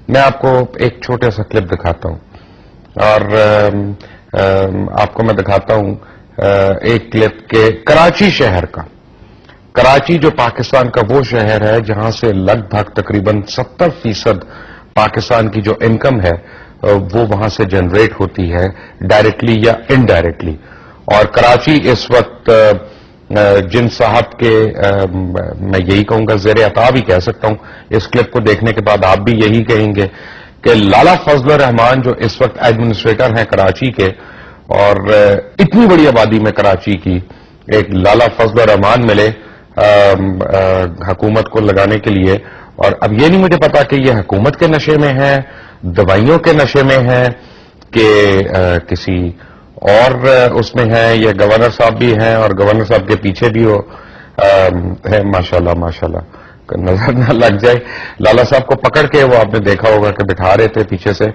میں آپ کو ایک چھوٹا سا کلپ دکھاتا ہوں اور آپ کو میں دکھاتا ہوں ایک کلپ کے کراچی شہر کا. کراچی جو پاکستان کا وہ شہر ہے جہاں سے لگ بھگ تقریباً 70% پاکستان کی جو انکم ہے وہ وہاں سے جنریٹ ہوتی ہے ڈائریکٹلی یا انڈائریکٹلی. اور کراچی اس وقت جن صاحب کے میں یہی کہوں گا زیر عطا بھی کہہ سکتا ہوں، اس کلپ کو دیکھنے کے بعد آپ بھی یہی کہیں گے کہ لالا فضل الرحمان جو اس وقت ایڈمنسٹریٹر ہیں کراچی کے، اور اتنی بڑی آبادی میں کراچی کی ایک لالا فضل الرحمان ملے حکومت کو لگانے کے لیے. اور اب یہ نہیں مجھے پتا کہ یہ حکومت کے نشے میں ہے، دوائیوں کے نشے میں ہے، کہ کسی اور اس میں ہے، یا گورنر صاحب بھی ہیں اور گورنر صاحب کے پیچھے بھی ہو ہے. ماشاءاللہ ماشاءاللہ نظر نہ لگ جائے. لالا صاحب کو پکڑ کے وہ آپ نے دیکھا ہوگا کہ بٹھا رہے تھے پیچھے سے.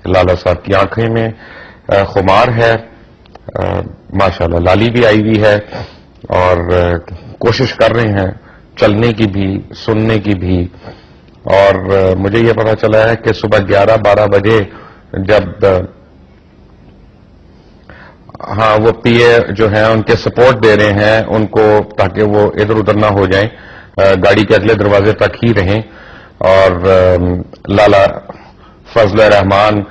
لالا صاحب کی آنکھیں میں خمار ہے. ماشاءاللہ لالی بھی آئی ہوئی ہے اور کوشش کر رہے ہیں چلنے کی بھی، سننے کی بھی. اور مجھے یہ پتا چلا ہے کہ صبح 11-12 بجے جب وہ پی اے جو ہیں ان کے سپورٹ دے رہے ہیں ان کو تاکہ وہ ادھر ادھر نہ ہو جائیں، گاڑی کے اگلے دروازے تک ہی رہیں. اور لالا فضل الرحمان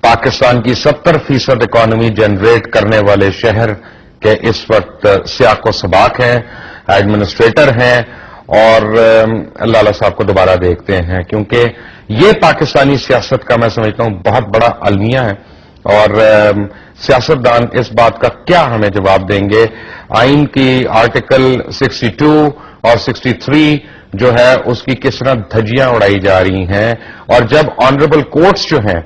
پاکستان کی 70% اکانومی جنریٹ کرنے والے شہر کے اس وقت سیاق و سباق ہیں، ایڈمنسٹریٹر ہیں. اور لالا صاحب کو دوبارہ دیکھتے ہیں کیونکہ یہ پاکستانی سیاست کا میں سمجھتا ہوں بہت بڑا المیہ ہے. اور سیاستدان اس بات کا کیا ہمیں جواب دیں گے؟ آئین کی آرٹیکل 62 اور 63 جو ہے اس کی کس طرح دھجیاں اڑائی جا رہی ہیں. اور جب آنریبل کورٹس جو ہیں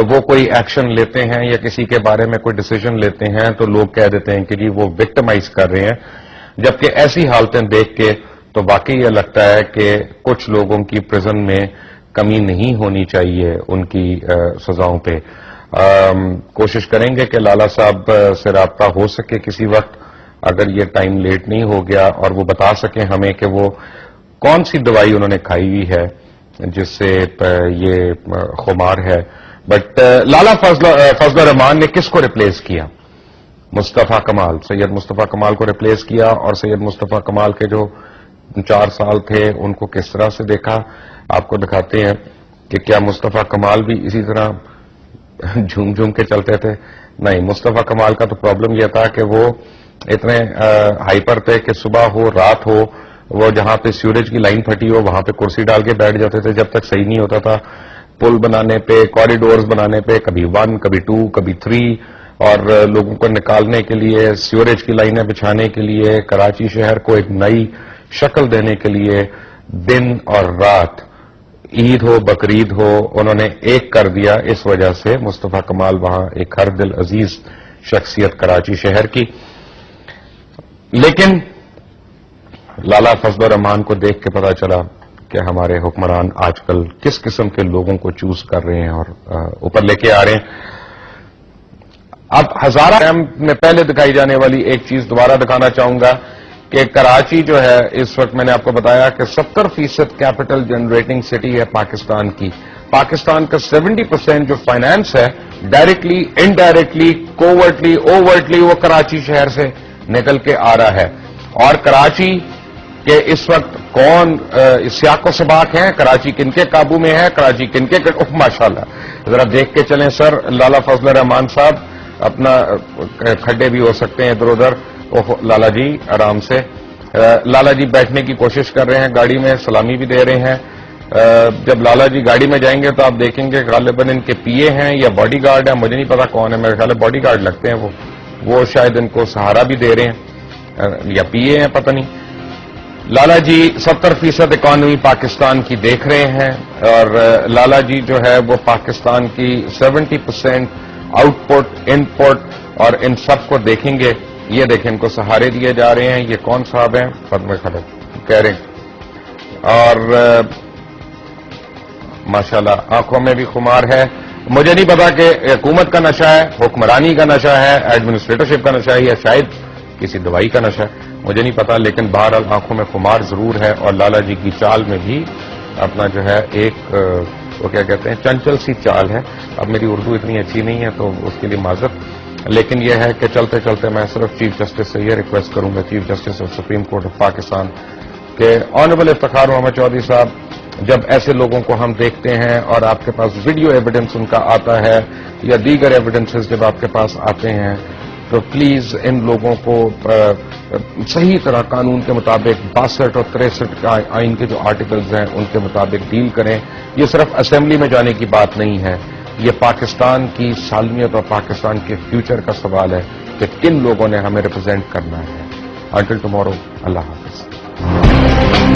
وہ کوئی ایکشن لیتے ہیں یا کسی کے بارے میں کوئی ڈیسیژن لیتے ہیں تو لوگ کہہ دیتے ہیں کہ جی وہ وکٹمائز کر رہے ہیں. جبکہ ایسی حالتیں دیکھ کے تو واقعی یہ لگتا ہے کہ کچھ لوگوں کی پرزن میں کمی نہیں ہونی چاہیے ان کی سزاؤں پہ. کوشش کریں گے کہ لالا صاحب سے رابطہ ہو سکے کسی وقت اگر یہ ٹائم لیٹ نہیں ہو گیا، اور وہ بتا سکیں ہمیں کہ وہ کون سی دوائی انہوں نے کھائی ہوئی ہے جس سے یہ خمار ہے. بٹ لالا فضل الرحمان نے کس کو ریپلیس کیا؟ مصطفیٰ کمال، سید مصطفیٰ کمال کو ریپلیس کیا. اور سید مصطفیٰ کمال کے جو 4 سال تھے ان کو کس طرح سے دیکھا آپ کو دکھاتے ہیں کہ کیا مصطفیٰ کمال بھی اسی طرح جھوم جھوم کے چلتے تھے؟ نہیں، مصطفیٰ کمال کا تو پرابلم یہ تھا کہ وہ اتنے ہائپر تھے کہ صبح ہو رات ہو وہ جہاں پہ سیوریج کی لائن پھٹی ہو وہاں پہ کرسی ڈال کے بیٹھ جاتے تھے جب تک صحیح نہیں ہوتا تھا. پل بنانے پہ، کوریڈورز بنانے پہ، کبھی 1 کبھی 2 کبھی 3، اور لوگوں کو نکالنے کے لیے، سیوریج کی لائنیں بچھانے کے لیے، کراچی شہر کو ایک نئی شکل دینے کے لیے دن اور رات، عید ہو بقرعید ہو، انہوں نے ایک کر دیا. اس وجہ سے مصطفیٰ کمال وہاں ایک ہر دل عزیز شخصیت کراچی شہر کی. لیکن لالا فضل الرحمان کو دیکھ کے پتا چلا کہ ہمارے حکمران آج کل کس قسم کے لوگوں کو چوز کر رہے ہیں اور اوپر لے کے آ رہے ہیں. اب ہزارہ میں پہلے دکھائی جانے والی ایک چیز دوبارہ دکھانا چاہوں گا کہ کراچی جو ہے اس وقت میں نے آپ کو بتایا کہ 70% کیپٹل جنریٹنگ سٹی ہے پاکستان کی. پاکستان کا 70% جو فائنانس ہے ڈائریکٹلی، انڈائریکٹلی، کوورٹلی، اوورٹلی وہ کراچی شہر سے نکل کے آ رہا ہے. اور کراچی کہ اس وقت کون سیاق و سباق ہیں، کراچی کن کے قابو میں ہے، کراچی کن کے ماشاءاللہ ذرا دیکھ کے چلیں سر. لالا فضل الرحمان صاحب اپنا کھڈے بھی ہو سکتے ہیں ادھر ادھر. لالا جی آرام سے. لالا جی بیٹھنے کی کوشش کر رہے ہیں گاڑی میں، سلامی بھی دے رہے ہیں. جب لالا جی گاڑی میں جائیں گے تو آپ دیکھیں گے غالباً ان کے پی اے ہیں یا باڈی گارڈ ہیں، مجھے نہیں پتا کون ہے، میرے خیال ہے باڈی گارڈ لگتے ہیں وہ شاید ان کو سہارا بھی دے رہے ہیں یا پی اے ہیں، پتہ نہیں. لالا جی 70% اکانومی پاکستان کی دیکھ رہے ہیں. اور لالا جی جو ہے وہ پاکستان کی 70% آؤٹ پٹ، ان پٹ اور ان سب کو دیکھیں گے. یہ دیکھیں ان کو سہارے دیے جا رہے ہیں. یہ کون صاحب ہیں؟ فاطمہ خالد کہہ رہے ہیں. اور ماشاءاللہ آنکھوں میں بھی خمار ہے. مجھے نہیں پتا کہ حکومت کا نشہ ہے، حکمرانی کا نشہ ہے، ایڈمنسٹریٹرشپ کا نشہ ہے یا شاید کسی دوائی کا نشہ ہے، مجھے نہیں پتا. لیکن بہرحال آنکھوں میں خمار ضرور ہے. اور لالا جی کی چال میں بھی اپنا جو ہے ایک وہ کیا کہتے ہیں چنچل سی چال ہے. اب میری اردو اتنی اچھی نہیں ہے تو اس کے لیے معذرت، لیکن یہ ہے کہ چلتے چلتے میں صرف چیف جسٹس سے یہ ریکویسٹ کروں گا، chief justice of supreme court of Pakistan, کہ آنریبل افتخار محمد چودھری صاحب، جب ایسے لوگوں کو ہم دیکھتے ہیں اور آپ کے پاس ویڈیو ایویڈنس ان کا آتا ہے یا دیگر ایویڈنسز جب آپ کے پاس آتے ہیں، تو پلیز ان لوگوں کو صحیح طرح قانون کے مطابق 62 اور 63 کا آئین کے جو آرٹیکلز ہیں ان کے مطابق ڈیل کریں. یہ صرف اسمبلی میں جانے کی بات نہیں ہے، یہ پاکستان کی سالمیت اور پاکستان کے فیوچر کا سوال ہے کہ کن لوگوں نے ہمیں ریپرزینٹ کرنا ہے. انٹل ٹمارو، اللہ حافظ.